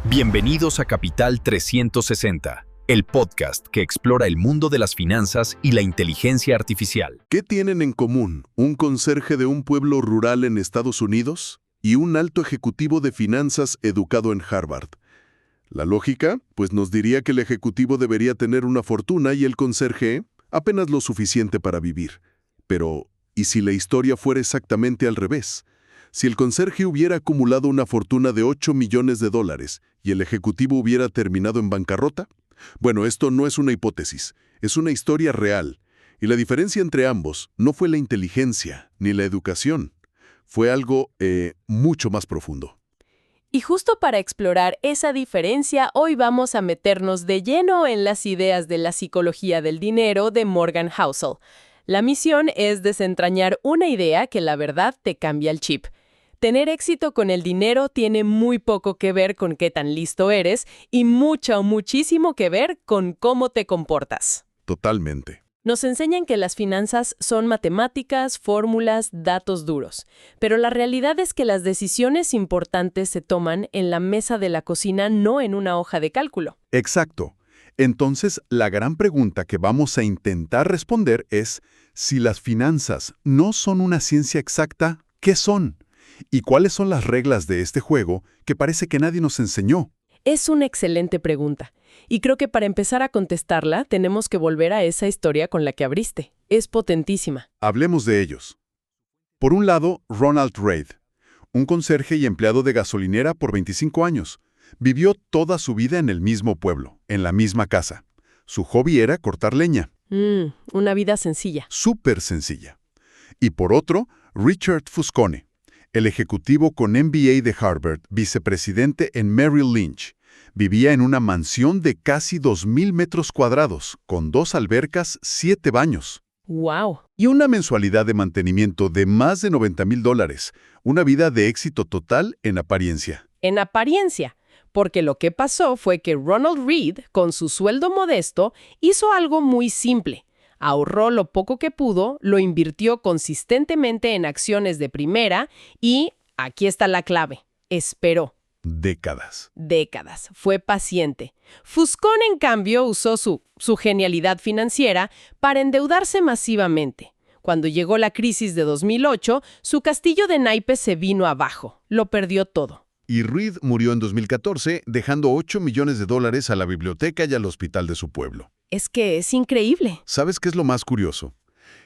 Bienvenidos a Capital 360, el podcast que explora el mundo de las finanzas y la inteligencia artificial. ¿Qué tienen en común un conserje de un pueblo rural en Estados Unidos y un alto ejecutivo de finanzas educado en Harvard? La lógica, pues nos diría que el ejecutivo debería tener una fortuna y el conserje apenas lo suficiente para vivir. Pero, ¿y si la historia fuera exactamente al revés? Si el conserje hubiera acumulado una fortuna de $8 millones y el ejecutivo hubiera terminado en bancarrota. Bueno, esto no es una hipótesis, es una historia real. Y la diferencia entre ambos no fue la inteligencia ni la educación. Fue algo mucho más profundo. Y justo para explorar esa diferencia, hoy vamos a meternos de lleno en las ideas de la psicología del dinero de Morgan Housel. La misión es desentrañar una idea que la verdad te cambia el chip. Tener éxito con el dinero tiene muy poco que ver con qué tan listo eres y mucho o muchísimo que ver con cómo te comportas. Totalmente. Nos enseñan que las finanzas son matemáticas, fórmulas, datos duros. Pero la realidad es que las decisiones importantes se toman en la mesa de la cocina, no en una hoja de cálculo. Exacto. Entonces, la gran pregunta que vamos a intentar responder es, si las finanzas no son una ciencia exacta, ¿qué son? ¿Y cuáles son las reglas de este juego que parece que nadie nos enseñó? Es una excelente pregunta. Y creo que para empezar a contestarla, tenemos que volver a esa historia con la que abriste. Es potentísima. Hablemos de ellos. Por un lado, Ronald Reid, un conserje y empleado de gasolinera por 25 años. Vivió toda su vida en el mismo pueblo, en la misma casa. Su hobby era cortar leña. Una vida sencilla. Súper sencilla. Y por otro, Richard Fuscone, el ejecutivo con MBA de Harvard, vicepresidente en Merrill Lynch. Vivía en una mansión de casi 2,000 metros cuadrados, con 2 albercas, 7 baños. ¡Wow! Y una mensualidad de mantenimiento de más de $90,000. Una vida de éxito total en apariencia. En apariencia. Porque lo que pasó fue que Ronald Reid, con su sueldo modesto, hizo algo muy simple. Ahorró lo poco que pudo, lo invirtió consistentemente en acciones de primera y, aquí está la clave, esperó. Décadas. Fue paciente. Fuscone, en cambio, usó su genialidad financiera para endeudarse masivamente. Cuando llegó la crisis de 2008, su castillo de naipes se vino abajo. Lo perdió todo. Y Reid murió en 2014, dejando $8 millones a la biblioteca y al hospital de su pueblo. Es que es increíble. ¿Sabes qué es lo más curioso?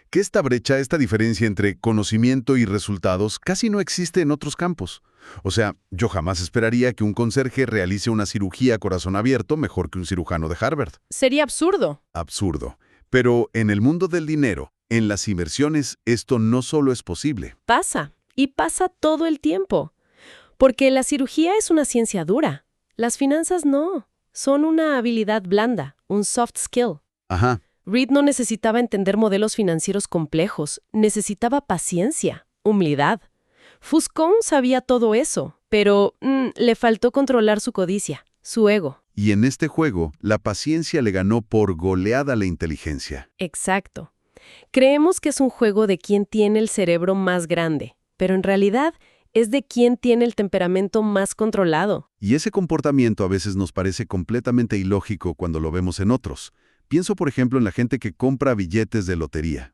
Que esta brecha, esta diferencia entre conocimiento y resultados casi no existe en otros campos. O sea, yo jamás esperaría que un conserje realice una cirugía a corazón abierto mejor que un cirujano de Harvard. Sería absurdo. Absurdo. Pero en el mundo del dinero, en las inversiones, esto no solo es posible. Pasa. Y pasa todo el tiempo. Porque la cirugía es una ciencia dura. Las finanzas no. Son una habilidad blanda, un soft skill. Ajá. Reid no necesitaba entender modelos financieros complejos. Necesitaba paciencia, humildad. Fuscone sabía todo eso, pero le faltó controlar su codicia, su ego. Y en este juego, la paciencia le ganó por goleada a la inteligencia. Exacto. Creemos que es un juego de quién tiene el cerebro más grande, pero en realidad es de quién tiene el temperamento más controlado. Y ese comportamiento a veces nos parece completamente ilógico cuando lo vemos en otros. Pienso, por ejemplo, en la gente que compra billetes de lotería.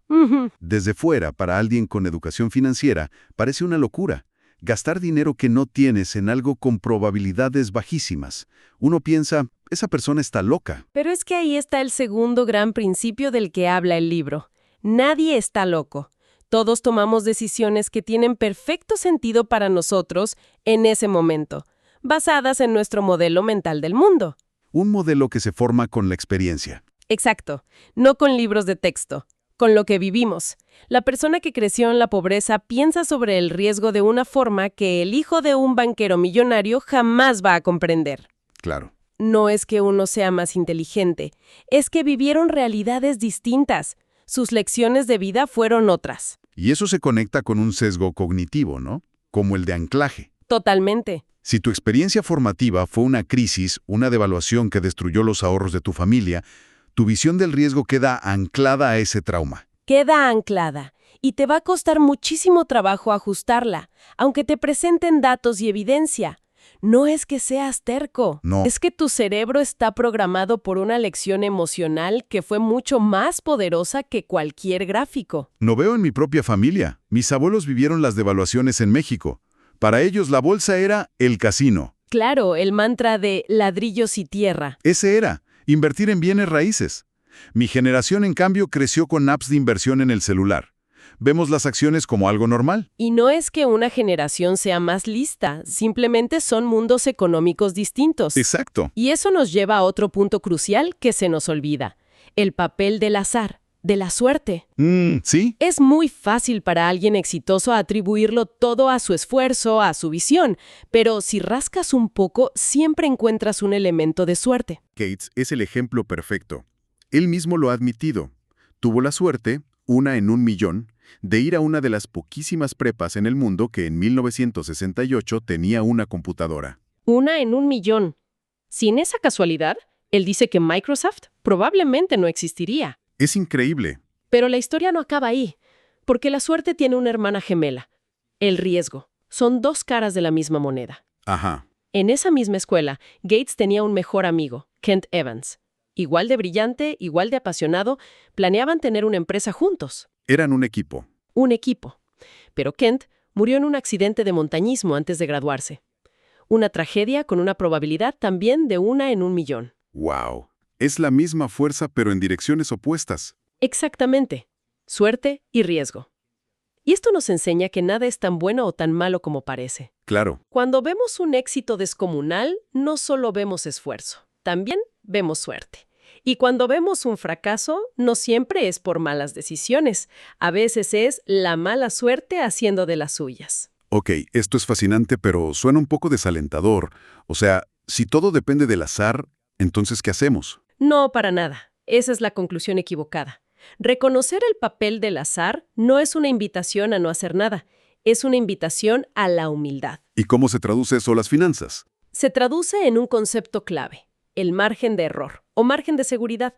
Desde fuera, para alguien con educación financiera, parece una locura. Gastar dinero que no tienes en algo con probabilidades bajísimas. Uno piensa, esa persona está loca. Pero es que ahí está el segundo gran principio del que habla el libro. Nadie está loco. Todos tomamos decisiones que tienen perfecto sentido para nosotros en ese momento, basadas en nuestro modelo mental del mundo. Un modelo que se forma con la experiencia. Exacto, no con libros de texto, con lo que vivimos. La persona que creció en la pobreza piensa sobre el riesgo de una forma que el hijo de un banquero millonario jamás va a comprender. Claro. No es que uno sea más inteligente, es que vivieron realidades distintas. Sus lecciones de vida fueron otras. Y eso se conecta con un sesgo cognitivo, ¿no? Como el de anclaje. Totalmente. Si tu experiencia formativa fue una crisis, una devaluación que destruyó los ahorros de tu familia, tu visión del riesgo queda anclada a ese trauma. Queda anclada. Y te va a costar muchísimo trabajo ajustarla, aunque te presenten datos y evidencia. No es que seas terco. No. Es que tu cerebro está programado por una lección emocional que fue mucho más poderosa que cualquier gráfico. Lo veo en mi propia familia. Mis abuelos vivieron las devaluaciones en México. Para ellos la bolsa era el casino. Claro, el mantra de ladrillos y tierra. Ese era, invertir en bienes raíces. Mi generación, en cambio, creció con apps de inversión en el celular. Vemos las acciones como algo normal. Y no es que una generación sea más lista, simplemente son mundos económicos distintos. Exacto. Y eso nos lleva a otro punto crucial que se nos olvida: el papel del azar, de la suerte. Sí. Es muy fácil para alguien exitoso atribuirlo todo a su esfuerzo, a su visión, pero si rascas un poco, siempre encuentras un elemento de suerte. Gates es el ejemplo perfecto. Él mismo lo ha admitido. Tuvo la suerte, 1 en 1.000.000, de ir a una de las poquísimas prepas en el mundo que en 1968 tenía una computadora. 1 en 1.000.000. Sin esa casualidad, él dice que Microsoft probablemente no existiría. Es increíble. Pero la historia no acaba ahí, porque la suerte tiene una hermana gemela: el riesgo. Son dos caras de la misma moneda. Ajá. En esa misma escuela, Gates tenía un mejor amigo, Kent Evans. Igual de brillante, igual de apasionado, planeaban tener una empresa juntos. Eran un equipo. Un equipo. Pero Kent murió en un accidente de montañismo antes de graduarse. Una tragedia con una probabilidad también de 1 en 1.000.000. ¡Wow! Es la misma fuerza pero en direcciones opuestas. Exactamente. Suerte y riesgo. Y esto nos enseña que nada es tan bueno o tan malo como parece. Claro. Cuando vemos un éxito descomunal, no solo vemos esfuerzo, también vemos suerte. Y cuando vemos un fracaso, no siempre es por malas decisiones. A veces es la mala suerte haciendo de las suyas. Ok, esto es fascinante, pero suena un poco desalentador. O sea, si todo depende del azar, entonces ¿qué hacemos? No, para nada. Esa es la conclusión equivocada. Reconocer el papel del azar no es una invitación a no hacer nada. Es una invitación a la humildad. ¿Y cómo se traduce eso a las finanzas? Se traduce en un concepto clave: el margen de error o margen de seguridad.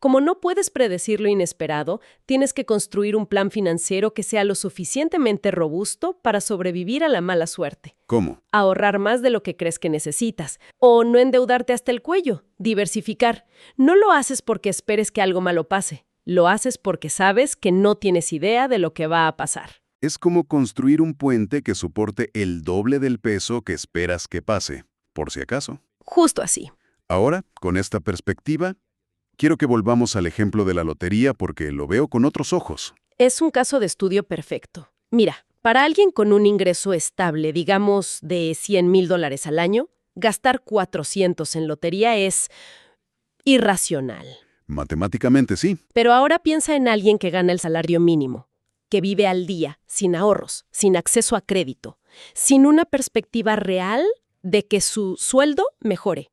Como no puedes predecir lo inesperado, tienes que construir un plan financiero que sea lo suficientemente robusto para sobrevivir a la mala suerte. ¿Cómo? Ahorrar más de lo que crees que necesitas, o no endeudarte hasta el cuello, diversificar. No lo haces porque esperes que algo malo pase, lo haces porque sabes que no tienes idea de lo que va a pasar. Es como construir un puente que soporte el doble del peso que esperas que pase, por si acaso. Justo así. Ahora, con esta perspectiva, quiero que volvamos al ejemplo de la lotería porque lo veo con otros ojos. Es un caso de estudio perfecto. Mira, para alguien con un ingreso estable, digamos de $100,000 al año, gastar 400 en lotería es irracional. Matemáticamente sí. Pero ahora piensa en alguien que gana el salario mínimo, que vive al día, sin ahorros, sin acceso a crédito, sin una perspectiva real de que su sueldo mejore.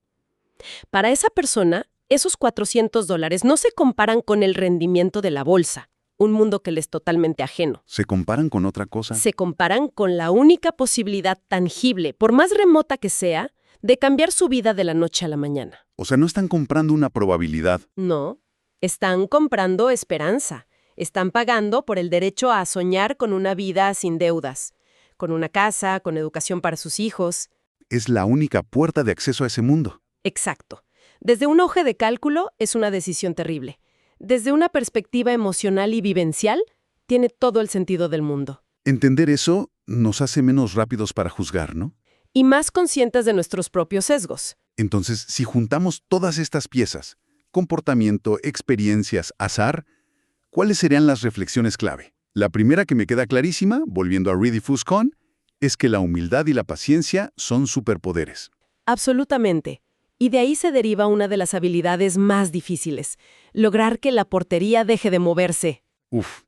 Para esa persona, esos $400 no se comparan con el rendimiento de la bolsa, un mundo que le es totalmente ajeno. ¿Se comparan con otra cosa? Se comparan con la única posibilidad tangible, por más remota que sea, de cambiar su vida de la noche a la mañana. O sea, no están comprando una probabilidad. No, están comprando esperanza. Están pagando por el derecho a soñar con una vida sin deudas, con una casa, con educación para sus hijos. Es la única puerta de acceso a ese mundo. Exacto. Desde un hoja de cálculo es una decisión terrible. Desde una perspectiva emocional y vivencial, tiene todo el sentido del mundo. Entender eso nos hace menos rápidos para juzgar, ¿no? Y más conscientes de nuestros propios sesgos. Entonces, si juntamos todas estas piezas, comportamiento, experiencias, azar, ¿cuáles serían las reflexiones clave? La primera que me queda clarísima, volviendo a Reed y Fuscon, es que la humildad y la paciencia son superpoderes. Absolutamente. Y de ahí se deriva una de las habilidades más difíciles: lograr que la portería deje de moverse. Uf,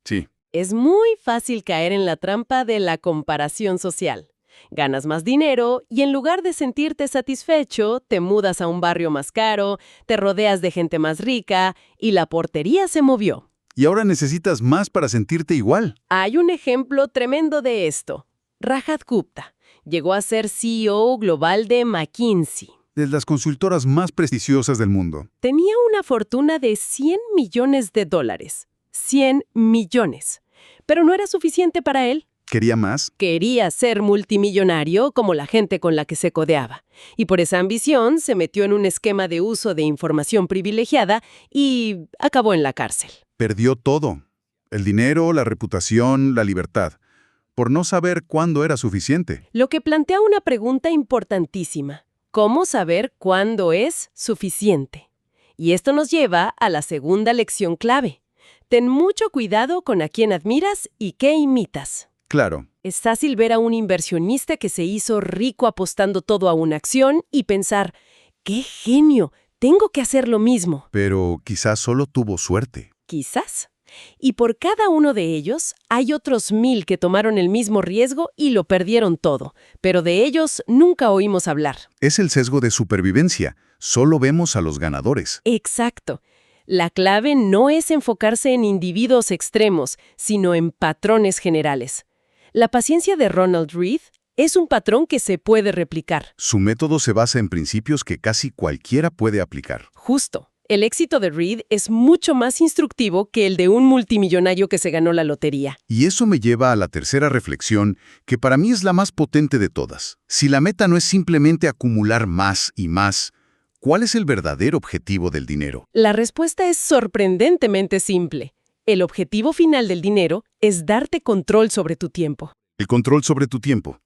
sí. Es muy fácil caer en la trampa de la comparación social. Ganas más dinero y en lugar de sentirte satisfecho, te mudas a un barrio más caro, te rodeas de gente más rica y la portería se movió. Y ahora necesitas más para sentirte igual. Hay un ejemplo tremendo de esto. Rajat Gupta llegó a ser CEO global de McKinsey. De las consultoras más prestigiosas del mundo. Tenía una fortuna de $100 millones. 100 millones. Pero no era suficiente para él. ¿Quería más? Quería ser multimillonario como la gente con la que se codeaba. Y por esa ambición se metió en un esquema de uso de información privilegiada y acabó en la cárcel. Perdió todo. El dinero, la reputación, la libertad. Por no saber cuándo era suficiente. Lo que plantea una pregunta importantísima. ¿Cómo saber cuándo es suficiente? Y esto nos lleva a la segunda lección clave. Ten mucho cuidado con a quién admiras y qué imitas. Claro. Es fácil ver a un inversionista que se hizo rico apostando todo a una acción y pensar, ¡qué genio! Tengo que hacer lo mismo. Pero quizás solo tuvo suerte. Quizás. Y por cada uno de ellos, hay otros 1000 que tomaron el mismo riesgo y lo perdieron todo. Pero de ellos nunca oímos hablar. Es el sesgo de supervivencia. Solo vemos a los ganadores. Exacto. La clave no es enfocarse en individuos extremos, sino en patrones generales. La paciencia de Ronald Read es un patrón que se puede replicar. Su método se basa en principios que casi cualquiera puede aplicar. Justo. El éxito de Read es mucho más instructivo que el de un multimillonario que se ganó la lotería. Y eso me lleva a la tercera reflexión, que para mí es la más potente de todas. Si la meta no es simplemente acumular más y más, ¿cuál es el verdadero objetivo del dinero? La respuesta es sorprendentemente simple. El objetivo final del dinero es darte control sobre tu tiempo. El control sobre tu tiempo.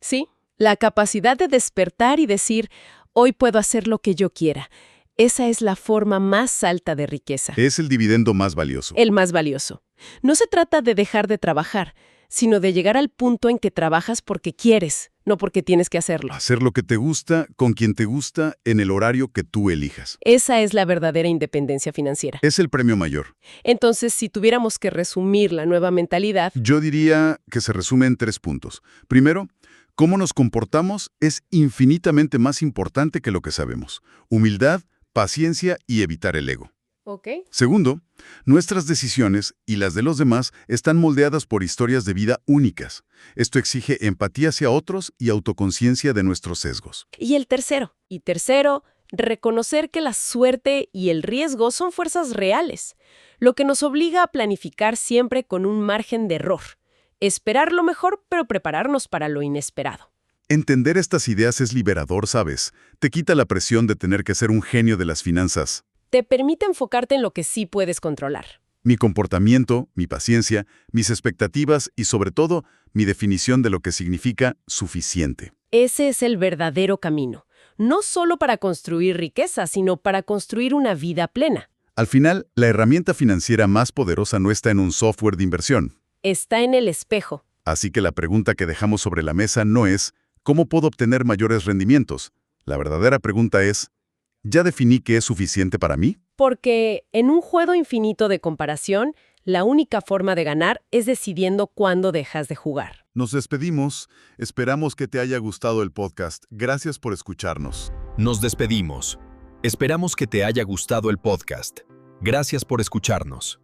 Sí, la capacidad de despertar y decir, hoy puedo hacer lo que yo quiera. Esa es la forma más alta de riqueza. Es el dividendo más valioso. El más valioso. No se trata de dejar de trabajar, sino de llegar al punto en que trabajas porque quieres, no porque tienes que hacerlo. Hacer lo que te gusta, con quien te gusta, en el horario que tú elijas. Esa es la verdadera independencia financiera. Es el premio mayor. Entonces, si tuviéramos que resumir la nueva mentalidad, Yo diría que se resume en 3 puntos. Primero, cómo nos comportamos es infinitamente más importante que lo que sabemos. Humildad, paciencia y evitar el ego. ¿ok? Segundo, nuestras decisiones y las de los demás están moldeadas por historias de vida únicas. Esto exige empatía hacia otros y autoconciencia de nuestros sesgos. Y el tercero, reconocer que la suerte y el riesgo son fuerzas reales, lo que nos obliga a planificar siempre con un margen de error. Esperar lo mejor, pero prepararnos para lo inesperado. Entender estas ideas es liberador, ¿sabes? Te quita la presión de tener que ser un genio de las finanzas. Te permite enfocarte en lo que sí puedes controlar. Mi comportamiento, mi paciencia, mis expectativas y, sobre todo, mi definición de lo que significa suficiente. Ese es el verdadero camino, no solo para construir riqueza, sino para construir una vida plena. Al final, la herramienta financiera más poderosa no está en un software de inversión. Está en el espejo. Así que la pregunta que dejamos sobre la mesa no es ¿cómo puedo obtener mayores rendimientos? La verdadera pregunta es ¿ya definí qué es suficiente para mí? Porque en un juego infinito de comparación, la única forma de ganar es decidiendo cuándo dejas de jugar. Nos despedimos. Esperamos que te haya gustado el podcast. Gracias por escucharnos. Nos despedimos. Esperamos que te haya gustado el podcast. Gracias por escucharnos.